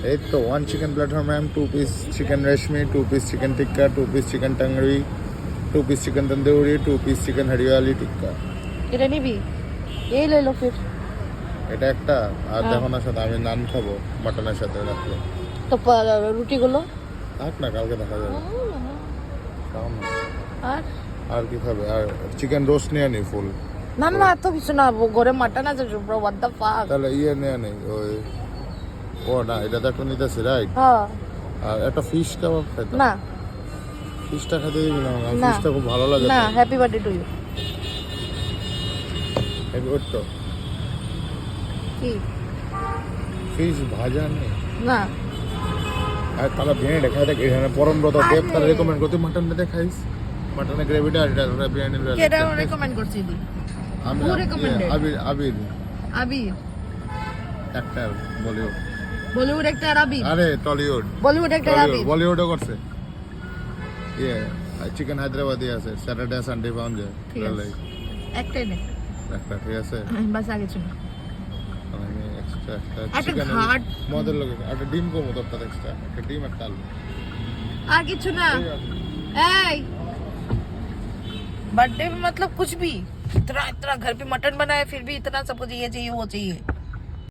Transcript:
এই তো 1 chicken platter ma'am, 2 piece chicken reshmi, 2 piece chicken tikka, 2 piece chicken tangri, 2 piece chicken tandoori, 2 piece chicken hariyali tikka. এটা নিবি? এই ले लो फिर। এটা একটা। আর দেখো না সাথে আমি নান খাবো মাটনের সাথে রাখলে। তো রুটিগুলো থাক না, কালকে দেখা যাবে। খাও না। আর আর কি খাবে? আর চিকেন রোস্ট নিয়ে নি ফুল। না না এত কিছু না, ঘরে মাটন আছে ব্রো, হোয়াট দ্য ফাক। তাহলে ইয়ে নিয়ে নেই ওই, ও না এটা তো একটা নিতেছি রাইট। হ্যাঁ আর একটা ফিশ কাবাব খাইতাম। না ফিশটা খেতে দিবি না? আমার না। ফিশটা খুব ভালো লাগে। না, হ্যাপি বার্থডে টু ইউ। এই ওই তো কি? ফিশ ভাজা নেই। না আর তাহলে বিরিয়ানি দেখা দেখ এখানে পরমব্রত দেব তার রেকমেন্ড করতে মাটন তে খাইস। মাটনের গ্রেভিটা আর এটা বিরিয়ানি কেডা রেকমেন্ড করছিলি? আমি Who recommended? আবির আবির আবির একটা বলিউড। বলিউড একটা আর আবির? আরে টলিউড। বলিউড একটা আর আবির? বলিউডও করছে। ইয়ে চিকেন হায়দ্রাবাদি আছে, স্যাটারডে সানডে পাওয়া যায়। ঠিক আছে। একটাই নে। একটা ঠিক আছে। বাস আগে চল। আমি এক্সট্রা একটা একটা চিকেন ঘাট। মদের লগে একটা ডিম কমো তোরটা এক্সট্রা একটা ডিম একটা আলু। আর কিছু না। এই बर्थडे में मतलब कुछ भी इतना इतना घर पे मटन बनाया फिर भी इतना सब कुछ ये चाहिए वो चाहिए।